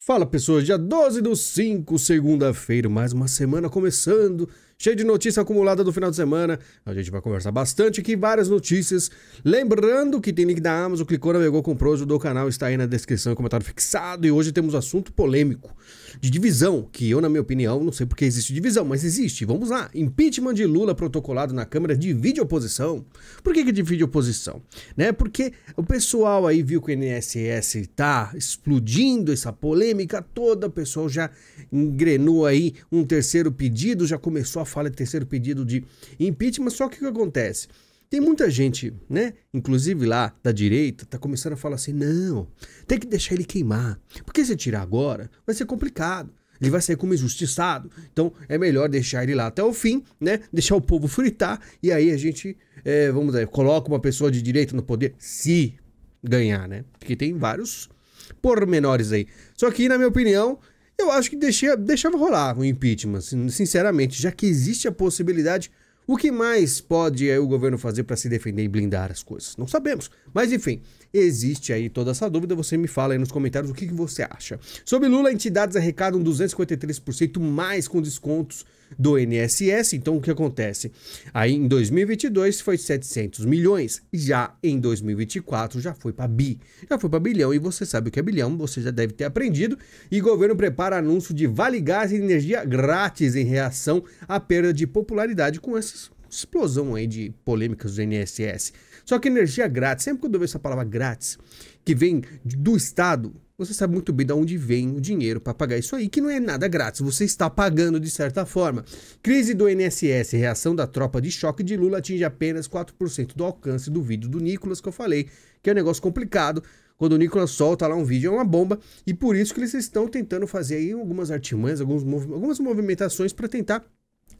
Fala pessoas, dia 12/5, segunda-feira, mais uma semana começando, cheio de notícia acumulada do final de semana. A gente vai conversar bastante aqui, várias notícias. Lembrando que tem link da Amazon, clicou, navegou, comprou, ajudou o canal, está aí na descrição, comentário fixado. E hoje temos um assunto polêmico, de divisão, que eu, na minha opinião, não sei porque existe divisão, mas existe. Vamos lá, impeachment de Lula protocolado na Câmara divide a oposição. Por que divide a oposição? Porque o pessoal aí viu que o INSS tá explodindo essa polêmica toda, o pessoal já engrenou aí um terceiro pedido, já começou a falar de terceiro pedido de impeachment, só que o que acontece? Tem muita gente, inclusive lá da direita, tá começando a falar assim, não, tem que deixar ele queimar, porque se tirar agora vai ser complicado, ele vai sair como injustiçado, então é melhor deixar ele lá até o fim, deixar o povo fritar, e aí a gente, vamos dizer, coloca uma pessoa de direita no poder, se ganhar, porque tem vários pormenores aí. Só que, na minha opinião, eu acho que deixava rolar o impeachment, sinceramente, já que existe a possibilidade. O que mais pode o governo fazer para se defender e blindar as coisas? Não sabemos. Mas, enfim, existe aí toda essa dúvida. Você me fala aí nos comentários o que você acha. Sobre Lula, entidades arrecadam 253% mais com descontos do INSS. Então, o que acontece? Aí, em 2022, foi 700 milhões. Já em 2024, já foi para bi. Já foi para bilhão. E você sabe o que é bilhão, você já deve ter aprendido. E o governo prepara anúncio de Vale Gás e energia grátis em reação à perda de popularidade com essa explosão aí de polêmicas do INSS. Só que energia grátis, sempre quando eu vejo essa palavra grátis, que vem do Estado, você sabe muito bem de onde vem o dinheiro para pagar isso aí, que não é nada grátis, você está pagando de certa forma. Crise do INSS, reação da tropa de choque de Lula atinge apenas 4% do alcance do vídeo do Nicolas, que eu falei, que é um negócio complicado. Quando o Nicolas solta lá um vídeo, é uma bomba, e por isso que eles estão tentando fazer aí algumas artimanhas, algumas movimentações para tentar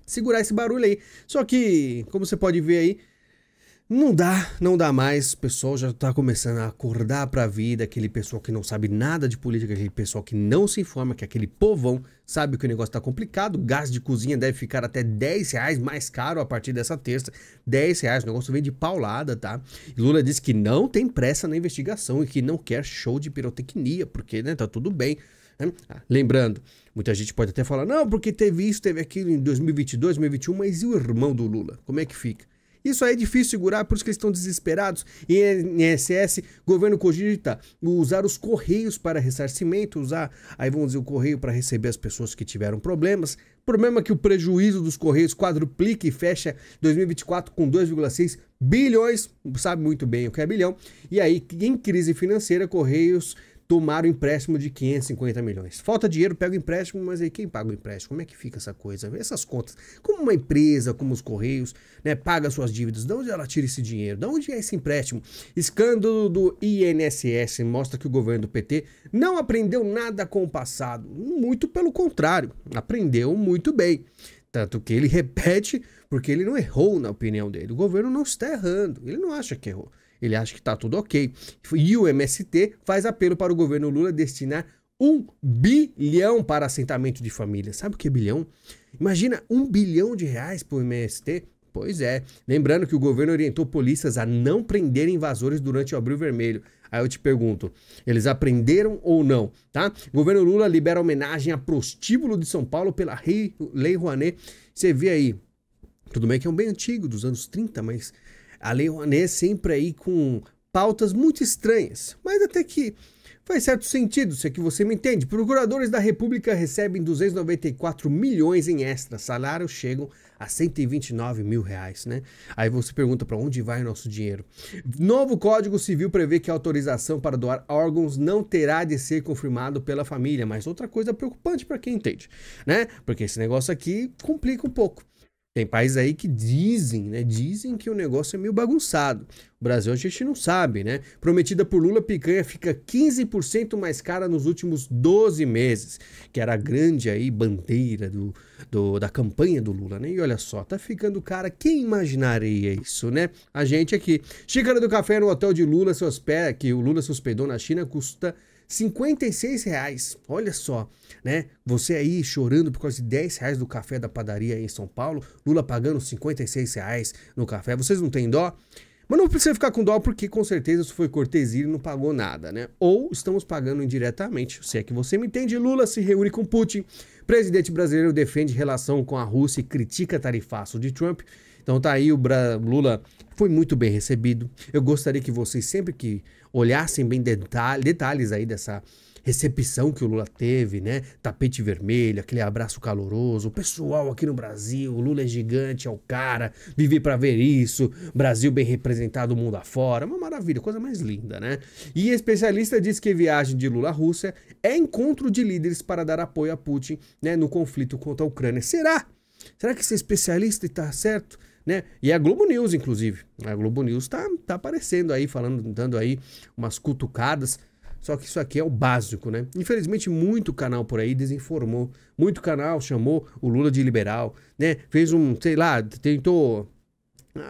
segurar esse barulho aí. Só que, como você pode ver aí, não dá mais, o pessoal já tá começando a acordar pra vida, aquele pessoal que não sabe nada de política, aquele pessoal que não se informa, que aquele povão sabe que o negócio tá complicado, gás de cozinha deve ficar até R$10 mais caro a partir dessa terça, R$10, o negócio vem de paulada, tá? E Lula disse que não tem pressa na investigação e que não quer show de pirotecnia, porque, tá tudo bem. Lembrando, muita gente pode até falar, não, porque teve isso, teve aquilo em 2022, 2021, mas e o irmão do Lula? Como é que fica? Isso aí é difícil segurar, por isso que eles estão desesperados. E INSS, governo cogita usar os correios para ressarcimento, aí vamos dizer, o correio para receber as pessoas que tiveram problemas. Problema é que o prejuízo dos correios quadruplica e fecha 2024 com 2,6 bilhões, sabe muito bem o que é bilhão. E aí, em crise financeira, Correios tomaram empréstimo de 550 milhões. Falta dinheiro, pega o empréstimo, mas aí quem paga o empréstimo? Como é que fica essa coisa? Essas contas. Como uma empresa, como os Correios, paga suas dívidas, de onde ela tira esse dinheiro? De onde é esse empréstimo? Escândalo do INSS mostra que o governo do PT não aprendeu nada com o passado. Muito pelo contrário, aprendeu muito bem. Tanto que ele repete, porque ele não errou na opinião dele. O governo não está errando, ele não acha que errou. Ele acha que está tudo ok. E o MST faz apelo para o governo Lula destinar 1 bilhão para assentamento de família. Sabe o que é bilhão? Imagina R$1 bilhão para o MST. Pois é. Lembrando que o governo orientou polícias a não prenderem invasores durante o Abril Vermelho. Aí eu te pergunto, eles aprenderam ou não, tá? Governo Lula libera homenagem a prostíbulo de São Paulo pela Lei Rouanet. Você vê aí, tudo bem que é um bem antigo, dos anos 30, mas a Lei Rouanet sempre aí com pautas muito estranhas, mas até que faz certo sentido, se é que você me entende. Procuradores da República recebem 294 milhões em extra, salários chegam a 129 mil reais, Aí você pergunta para onde vai o nosso dinheiro. Novo Código Civil prevê que a autorização para doar órgãos não terá de ser confirmado pela família, mas outra coisa preocupante para quem entende, Porque esse negócio aqui complica um pouco. Tem países aí que dizem que o negócio é meio bagunçado. O Brasil a gente não sabe, Prometida por Lula, picanha fica 15% mais cara nos últimos 12 meses, que era a grande aí bandeira da campanha do Lula, E olha só, tá ficando cara, quem imaginaria isso, A gente aqui. Xícara do café no hotel de Lula, que o Lula se hospedou na China, custa R$56, olha só, Você aí chorando por causa de R$10 do café da padaria aí em São Paulo, Lula pagando R$56 no café, vocês não têm dó? Mas não precisa ficar com dó porque com certeza isso foi cortesia e não pagou nada, né? Ou estamos pagando indiretamente, se é que você me entende. Lula se reúne com Putin, presidente brasileiro defende relação com a Rússia e critica tarifaço de Trump. Então tá aí, Lula foi muito bem recebido. Eu gostaria que vocês sempre que olhassem bem detalhes aí dessa recepção que o Lula teve, né? Tapete vermelho, aquele abraço caloroso, o pessoal aqui no Brasil, o Lula é gigante, é o cara, vivi pra ver isso, Brasil bem representado mundo afora, uma maravilha, coisa mais linda, né? E especialista diz que a viagem de Lula à Rússia é encontro de líderes para dar apoio a Putin, né, no conflito contra a Ucrânia. Será? Será que esse especialista está certo? Né? E a Globo News, inclusive. A Globo News tá aparecendo aí, falando, dando aí umas cutucadas. Só que isso aqui é o básico, né? Infelizmente, muito canal por aí desinformou. Muito canal chamou o Lula de liberal, né? Fez sei lá, tentou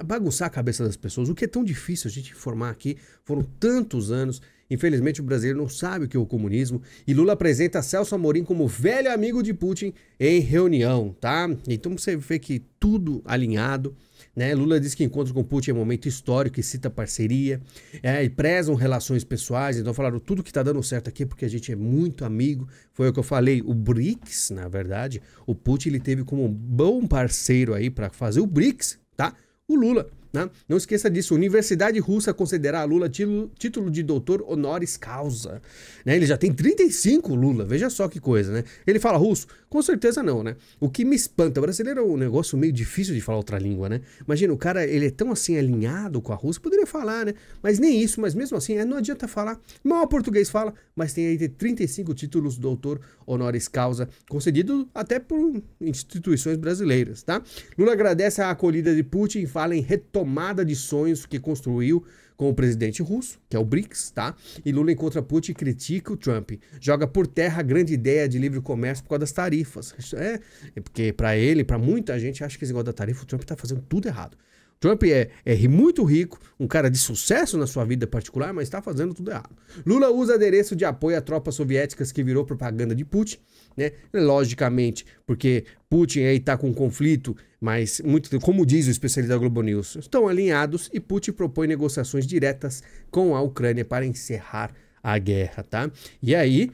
bagunçar a cabeça das pessoas. O que é tão difícil a gente informar aqui. Foram tantos anos. Infelizmente, o brasileiro não sabe o que é o comunismo. E Lula apresenta Celso Amorim como velho amigo de Putin em reunião, tá? Então você vê que tudo alinhado, né? Lula diz que encontro com Putin é um momento histórico e cita parceria. E prezam relações pessoais. Então falaram tudo que tá dando certo aqui porque a gente é muito amigo. Foi o que eu falei. O BRICS, na verdade, o Putin ele teve como um bom parceiro aí para fazer o BRICS, tá? O Lula. Né? Não esqueça disso, Universidade Russa considera Lula título de doutor honoris causa. Né? Ele já tem 35, Lula, veja só que coisa, né? Ele fala russo? Com certeza não, né? O que me espanta, o brasileiro é um negócio meio difícil de falar outra língua, né? Imagina, o cara, ele é tão assim alinhado com a Rússia, poderia falar, né? Mas nem isso, mas mesmo assim, não adianta falar. Mal português fala, mas tem aí 35 títulos doutor honoris causa, concedido até por instituições brasileiras, tá? Lula agradece a acolhida de Putin e fala em retomada de sonhos que construiu com o presidente russo, que é o BRICS, tá? E Lula encontra Putin e critica o Trump. Joga por terra a grande ideia de livre comércio por causa das tarifas. É porque para ele, para muita gente, acha que esse negócio da tarifa, o Trump tá fazendo tudo errado. Trump é muito rico, um cara de sucesso na sua vida particular, mas está fazendo tudo errado. Lula usa adereço de apoio a tropas soviéticas que virou propaganda de Putin, né? Logicamente, porque Putin aí está com um conflito, mas, muito, como diz o especialista da Globo News, estão alinhados e Putin propõe negociações diretas com a Ucrânia para encerrar a guerra, tá? E aí,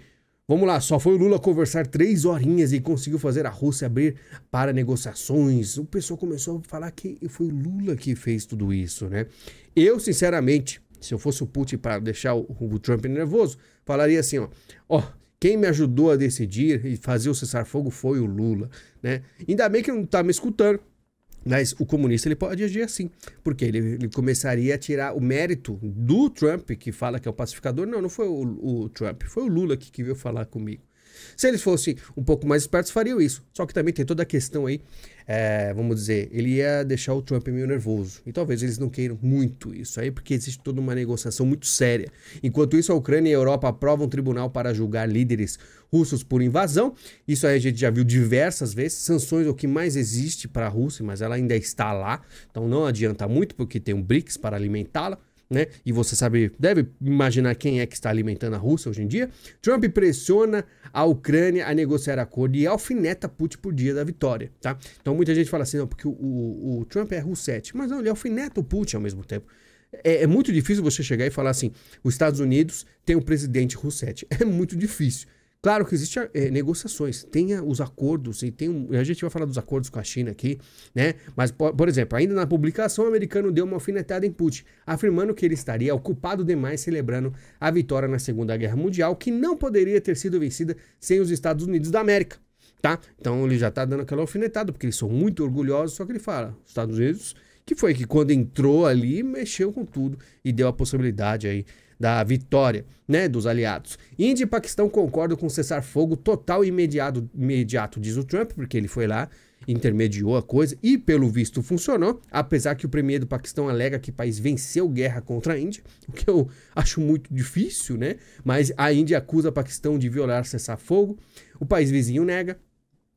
vamos lá, só foi o Lula conversar 3 horinhas e conseguiu fazer a Rússia abrir para negociações. O pessoal começou a falar que foi o Lula que fez tudo isso, né? Eu, sinceramente, se eu fosse o Putin para deixar o Trump nervoso, falaria assim, ó, quem me ajudou a decidir e fazer o cessar-fogo foi o Lula, né? Ainda bem que não tá me escutando. Mas o comunista ele pode agir assim, porque ele começaria a tirar o mérito do Trump, que fala que é o pacificador. Não foi o Trump, foi o Lula que veio falar comigo. Se eles fossem um pouco mais espertos, fariam isso. Só que também tem toda a questão aí, vamos dizer, ele ia deixar o Trump meio nervoso. E talvez eles não queiram muito isso aí, porque existe toda uma negociação muito séria. Enquanto isso, a Ucrânia e a Europa aprovam um tribunal para julgar líderes russos por invasão. Isso aí a gente já viu diversas vezes. Sanções é o que mais existe para a Rússia, mas ela ainda está lá. Então não adianta muito, porque tem um BRICS para alimentá-la. Né? E você sabe, deve imaginar quem é que está alimentando a Rússia hoje em dia. Trump pressiona a Ucrânia a negociar acordo e alfineta Putin por dia da vitória, tá? Então muita gente fala assim, não, porque o Trump é russete, mas não, ele alfineta o Putin ao mesmo tempo. É muito difícil você chegar e falar assim, os Estados Unidos tem um presidente russete. É muito difícil. Claro que existem negociações, tenha os acordos, e a gente vai falar dos acordos com a China aqui, né? Mas, por exemplo, ainda na publicação, o americano deu uma alfinetada em Putin, afirmando que ele estaria ocupado demais celebrando a vitória na Segunda Guerra Mundial, que não poderia ter sido vencida sem os Estados Unidos da América, tá? Então ele já tá dando aquela alfinetada, porque eles são muito orgulhosos, só que ele fala, os Estados Unidos, que foi que quando entrou ali, mexeu com tudo e deu a possibilidade aí da vitória, né, dos aliados. Índia e Paquistão concordam com cessar-fogo total e imediato, diz o Trump, porque ele foi lá, intermediou a coisa e, pelo visto, funcionou, apesar que o premier do Paquistão alega que o país venceu guerra contra a Índia, o que eu acho muito difícil, né? Mas a Índia acusa o Paquistão de violar cessar-fogo, o país vizinho nega.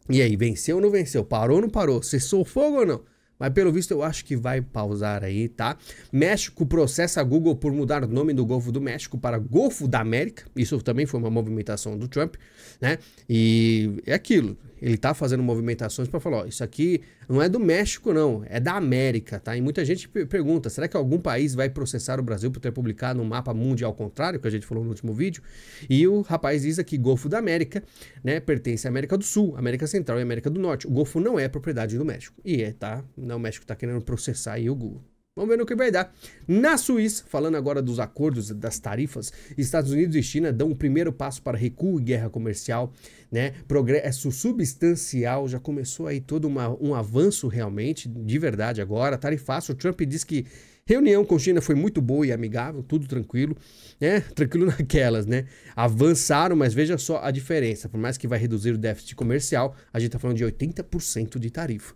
E aí, venceu ou não venceu? Parou ou não parou? Cessou o fogo ou não? mas pelo visto eu acho que vai pausar aí, tá? México processa a Google por mudar o nome do Golfo do México para Golfo da América. Isso também foi uma movimentação do Trump, né? E é aquilo, ele tá fazendo movimentações para falar, ó, isso aqui não é do México não, é da América, tá? E muita gente pergunta, será que algum país vai processar o Brasil por ter publicado um mapa mundial contrário, que a gente falou no último vídeo? E o rapaz diz aqui, Golfo da América, né, pertence à América do Sul, América Central e América do Norte. O Golfo não é propriedade do México. E tá? Não, o México tá querendo processar aí o Google. Vamos ver no que vai dar. Na Suíça, falando agora dos acordos, das tarifas, Estados Unidos e China dão o primeiro passo para recuo e guerra comercial, né? Progresso substancial, já começou aí todo um avanço realmente, de verdade agora, tarifaço. O Trump diz que reunião com China foi muito boa e amigável, tudo tranquilo, né? Tranquilo naquelas, né? Avançaram, mas veja só a diferença. Por mais que vai reduzir o déficit comercial, a gente tá falando de 80% de tarifa.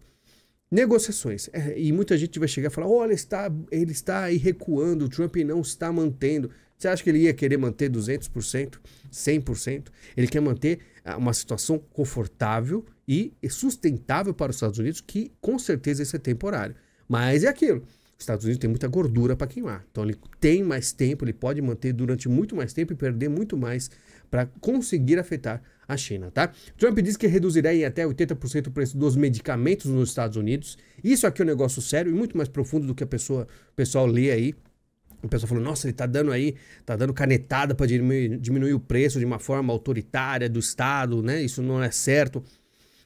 Negociações. E muita gente vai chegar e falar, olha, ele está aí recuando, o Trump não está mantendo. Você acha que ele ia querer manter 200%, 100%? Ele quer manter uma situação confortável e sustentável para os Estados Unidos, que com certeza isso é temporário. Mas é aquilo. Os Estados Unidos tem muita gordura para queimar. Então ele tem mais tempo, ele pode manter durante muito mais tempo e perder muito mais para conseguir afetar a China, tá? Trump diz que reduzirá em até 80% o preço dos medicamentos nos Estados Unidos. Isso aqui é um negócio sério e muito mais profundo do que o pessoal lê aí. O pessoal falou, nossa, ele tá dando canetada para diminuir o preço de uma forma autoritária do Estado, né? Isso não é certo.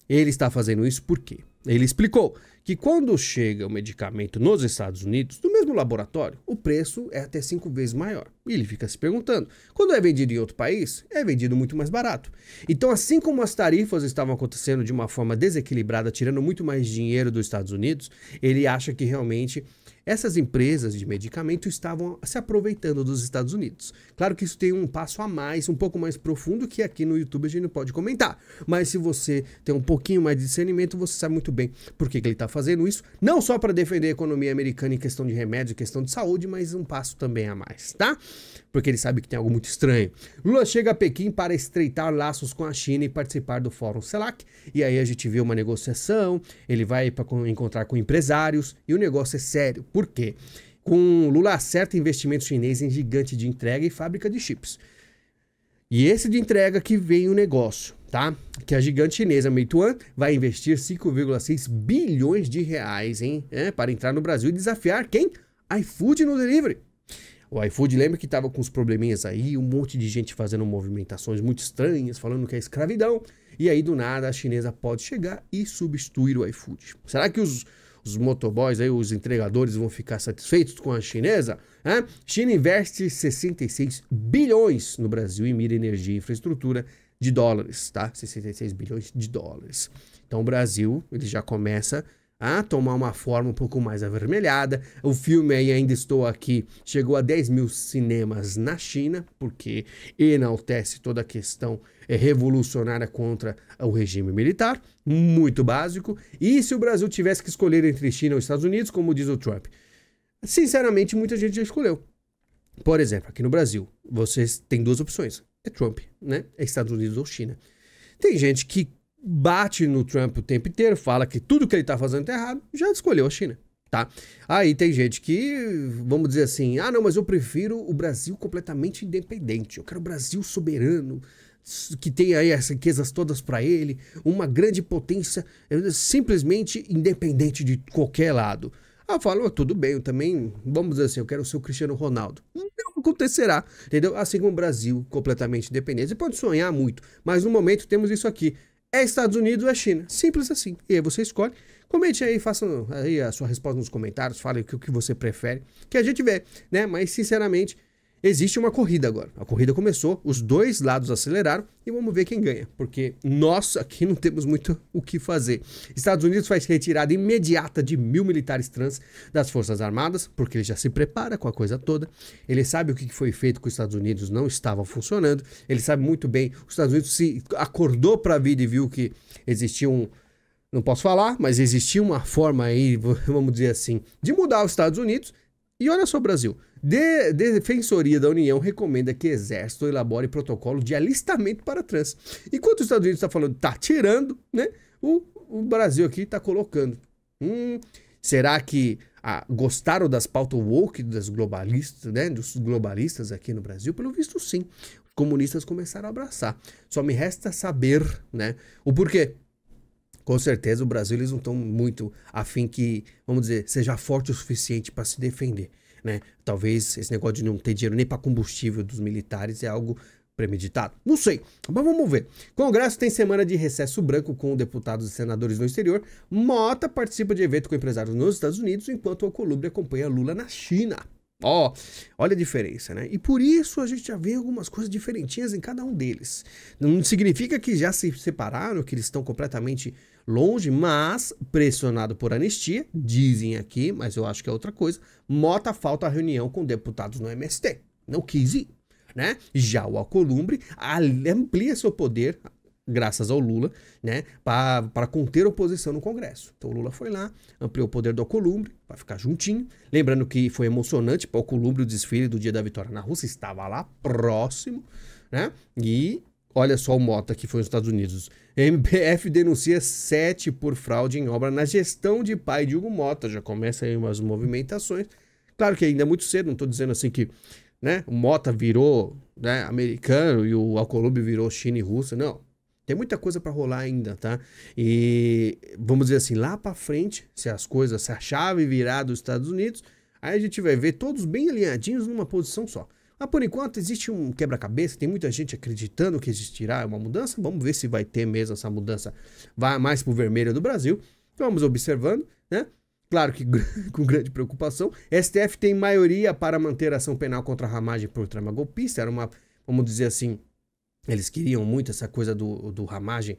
Ele está fazendo isso por quê? Ele explicou que quando chega o medicamento nos Estados Unidos, do mesmo laboratório, o preço é até 5 vezes maior. E ele fica se perguntando, quando é vendido em outro país, é vendido muito mais barato. Então, assim como as tarifas estavam acontecendo de uma forma desequilibrada, tirando muito mais dinheiro dos Estados Unidos, ele acha que realmente essas empresas de medicamento estavam se aproveitando dos Estados Unidos. Claro que isso tem um passo a mais, um pouco mais profundo, que aqui no YouTube a gente não pode comentar. Mas se você tem um pouquinho mais de discernimento, você sabe muito bem por que ele está fazendo isso. Não só para defender a economia americana em questão de remédio, questão de saúde, mas um passo também a mais, tá? Porque ele sabe que tem algo muito estranho. Lula chega a Pequim para estreitar laços com a China e participar do Fórum CELAC. E aí a gente vê uma negociação, ele vai para encontrar com empresários e o negócio é sério. Por quê? Com Lula acerta investimento chinês em gigante de entrega e fábrica de chips. E esse de entrega que vem o negócio, tá? Que a gigante chinesa Meituan vai investir 5,6 bilhões de reais, hein? Para entrar no Brasil e desafiar quem? iFood no delivery. O iFood lembra que estava com uns probleminhas aí, um monte de gente fazendo movimentações muito estranhas, falando que é escravidão. E aí, do nada, a chinesa pode chegar e substituir o iFood. Será que os motoboys, aí, os entregadores vão ficar satisfeitos com a chinesa? China investe 66 bilhões no Brasil em mira energia e infraestrutura de dólares, tá? 66 bilhões de dólares. Então, o Brasil, ele já começa a tomar uma forma um pouco mais avermelhada. O filme aí, Ainda Estou Aqui, chegou a 10 mil cinemas na China, porque enaltece toda a questão revolucionária contra o regime militar, muito básico. E se o Brasil tivesse que escolher entre China ou Estados Unidos, como diz o Trump? Sinceramente, muita gente já escolheu. Por exemplo, aqui no Brasil, vocês têm duas opções. É Trump, né? É Estados Unidos ou China. Tem gente que bate no Trump o tempo inteiro, fala que tudo que ele tá fazendo tá errado, já escolheu a China, tá? Aí tem gente que, vamos dizer assim, não, mas eu prefiro o Brasil completamente independente, eu quero o Brasil soberano, que tem aí as riquezas todas para ele, uma grande potência, simplesmente independente de qualquer lado. Eu falo, tudo bem, eu também, vamos dizer assim, eu quero ser o Cristiano Ronaldo. Não acontecerá, entendeu? Assim como o Brasil completamente independente. Você pode sonhar muito, mas no momento temos isso aqui. É Estados Unidos ou é China? Simples assim. E aí você escolhe. Comente aí, faça aí a sua resposta nos comentários, fale o que você prefere, que a gente vê, né? Mas, sinceramente, existe uma corrida agora. A corrida começou, os dois lados aceleraram e vamos ver quem ganha. Porque nós aqui não temos muito o que fazer. Estados Unidos faz retirada imediata de 1.000 militares trans das Forças Armadas, porque ele já se prepara com a coisa toda. Ele sabe o que foi feito com os Estados Unidos não estava funcionando. Ele sabe muito bem, os Estados Unidos se acordou para a vida e viu que existia não posso falar, mas existia uma forma aí, vamos dizer assim, de mudar os Estados Unidos. E olha só o Brasil. Defensoria da União recomenda que Exército elabore protocolo de alistamento para trans. Enquanto os Estados Unidos está falando, tá tirando, né? O Brasil aqui está colocando. Será que gostaram das pautas woke das globalistas, né, dos globalistas aqui no Brasil? Pelo visto, sim. Os comunistas começaram a abraçar. Só me resta saber, né, o porquê. Com certeza o Brasil, eles não estão muito afim que, vamos dizer, seja forte o suficiente para se defender, né? Talvez esse negócio de não ter dinheiro nem para combustível dos militares é algo premeditado. Não sei, mas vamos ver. Congresso tem semana de recesso branco com deputados e senadores no exterior. Mota participa de evento com empresários nos Estados Unidos, enquanto o Alcolumbre acompanha Lula na China. Ó, olha a diferença, né? E por isso a gente já vê algumas coisas diferentinhas em cada um deles. Não significa que já se separaram, que eles estão completamente longe, mas pressionado por anistia, dizem aqui, mas eu acho que é outra coisa, Mota falta a reunião com deputados no MST. Não quis ir, né? Já o Alcolumbre amplia seu poder, graças ao Lula, né, para conter a oposição no Congresso. Então o Lula foi lá, ampliou o poder do Alcolumbre, para ficar juntinho. Lembrando que foi emocionante para o Alcolumbre o desfile do dia da vitória na Rússia, estava lá próximo, né? E olha só o Mota que foi nos Estados Unidos. MPF denuncia 7 por fraude em obra na gestão de pai de Hugo Mota. Já começa aí umas movimentações. Claro que ainda é muito cedo, não estou dizendo assim que, né, o Mota virou, né, americano e o Alcolumbre virou China e Rússia, não. Tem muita coisa para rolar ainda, tá? E vamos dizer assim, lá para frente, se a chave virar dos Estados Unidos, aí a gente vai ver todos bem alinhadinhos numa posição só. Mas por enquanto existe um quebra-cabeça, tem muita gente acreditando que existirá uma mudança. Vamos ver se vai ter mesmo essa mudança, vai mais pro vermelho do Brasil. Vamos observando, né? Claro que com grande preocupação. STF tem maioria para manter a ação penal contra a Ramagem por trama golpista. Era uma, vamos dizer assim, eles queriam muito essa coisa do Ramagem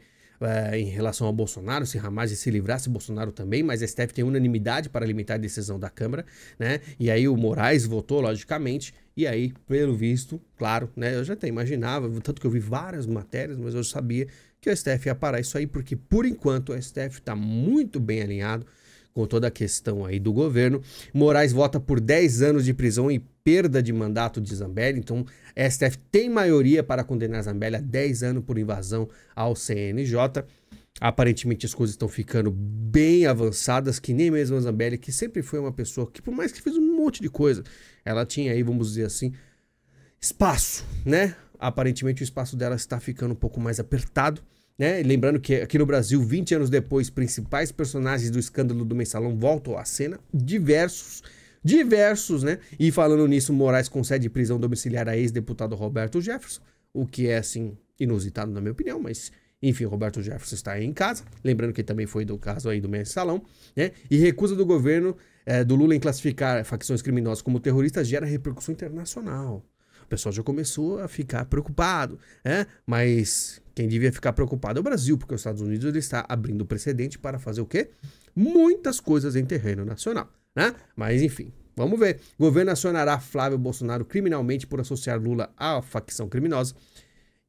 em relação ao Bolsonaro, se Ramagem se livrasse, Bolsonaro também, mas a STF tem unanimidade para limitar a decisão da Câmara, né? E aí o Moraes votou, logicamente, e aí, pelo visto, claro, né? Eu já até imaginava, tanto que eu vi várias matérias, mas eu sabia que o STF ia parar isso aí, porque por enquanto o STF está muito bem alinhado com toda a questão aí do governo. Moraes vota por 10 anos de prisão e perda de mandato de Zambelli. Então, STF tem maioria para condenar Zambelli a 10 anos por invasão ao CNJ. Aparentemente as coisas estão ficando bem avançadas, que nem mesmo a Zambelli, que sempre foi uma pessoa que, por mais que fez um monte de coisa, ela tinha aí, vamos dizer assim, espaço, né? Aparentemente o espaço dela está ficando um pouco mais apertado, né? Lembrando que aqui no Brasil, 20 anos depois, principais personagens do escândalo do Mensalão voltam à cena, diversos, né? E falando nisso, Moraes concede prisão domiciliar a ex-deputado Roberto Jefferson, o que é, assim, inusitado na minha opinião, mas, enfim, Roberto Jefferson está aí em casa, lembrando que também foi do caso aí do Mensalão, né? E recusa do governo do Lula em classificar facções criminosas como terroristas gera repercussão internacional. O pessoal já começou a ficar preocupado, né? Mas quem devia ficar preocupado é o Brasil, porque os Estados Unidos ele está abrindo precedente para fazer o quê? Muitas coisas em terreno nacional, né? Mas enfim, vamos ver. Governo acionará Flávio Bolsonaro criminalmente por associar Lula à facção criminosa.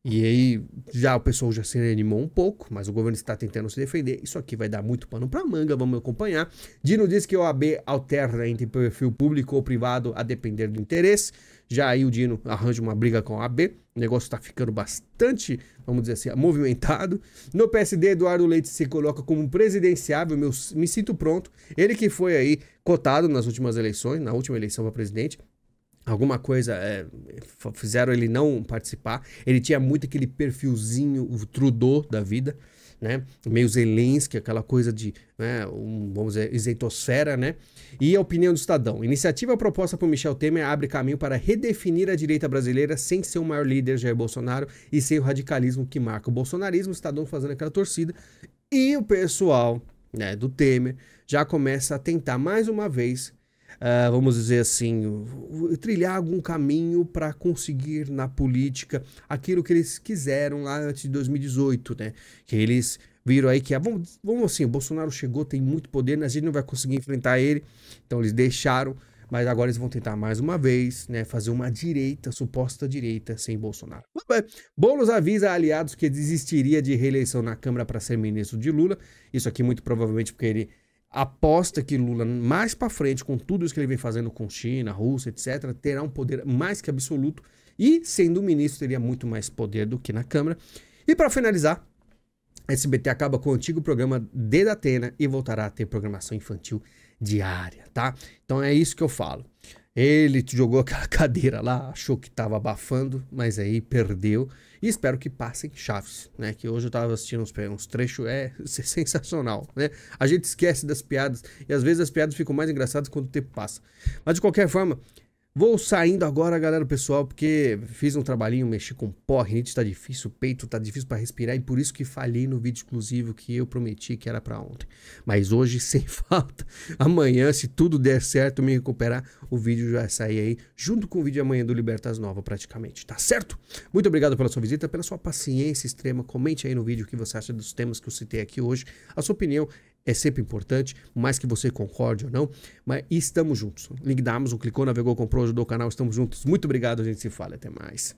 E aí já o pessoal já se animou um pouco, mas o governo está tentando se defender. Isso aqui vai dar muito pano para manga, vamos acompanhar. Dino diz que o OAB alterna entre perfil público ou privado a depender do interesse. Já aí o Dino arranja uma briga com a OAB. O negócio está ficando bastante, vamos dizer assim, movimentado. No PSD, Eduardo Leite se coloca como presidenciável. Me sinto pronto. Ele que foi aí cotado nas últimas eleições, na última eleição para presidente. Alguma coisa fizeram ele não participar. Ele tinha muito aquele perfilzinho, o Trudeau da vida, né? Meio Zelensky, aquela coisa de, né, vamos dizer, isentosfera, né? E a opinião do Estadão. Iniciativa proposta por Michel Temer abre caminho para redefinir a direita brasileira sem ser o maior líder Jair Bolsonaro e sem o radicalismo que marca o bolsonarismo. O Estadão fazendo aquela torcida. E o pessoal, né, do Temer já começa a tentar mais uma vez, vamos dizer assim, trilhar algum caminho para conseguir na política aquilo que eles quiseram lá antes de 2018, né? Que eles viram aí que, vamos assim, o Bolsonaro chegou, tem muito poder, a gente não vai conseguir enfrentar ele, então eles deixaram, mas agora eles vão tentar mais uma vez, né, fazer uma direita, suposta direita, sem Bolsonaro. Boulos avisa aliados que desistiria de reeleição na Câmara para ser ministro de Lula, isso aqui muito provavelmente porque ele aposta que Lula, mais para frente, com tudo isso que ele vem fazendo com China, Rússia, etc., terá um poder mais que absoluto e, sendo ministro, teria muito mais poder do que na Câmara. E para finalizar, a SBT acaba com o antigo programa de Datena e voltará a ter programação infantil diária, tá? Então é isso que eu falo. Ele jogou aquela cadeira lá, achou que tava abafando, mas aí perdeu. E espero que passem chaves, né? Que hoje eu tava assistindo uns trechos, é sensacional, né? A gente esquece das piadas e às vezes as piadas ficam mais engraçadas quando o tempo passa. Mas de qualquer forma, vou saindo agora, galera, pessoal, porque fiz um trabalhinho, mexi com pó, rinite tá difícil, o peito tá difícil pra respirar e por isso que falhei no vídeo exclusivo que eu prometi que era pra ontem. Mas hoje, sem falta, amanhã, se tudo der certo, me recuperar, o vídeo já vai sair aí, junto com o vídeo de amanhã do Libertas Nova, praticamente, tá certo? Muito obrigado pela sua visita, pela sua paciência extrema, comente aí no vídeo o que você acha dos temas que eu citei aqui hoje, a sua opinião é sempre importante, mais que você concorde ou não, mas estamos juntos. Link da Amazon, clicou, navegou, comprou, ajudou o canal, estamos juntos. Muito obrigado, a gente se fala, até mais.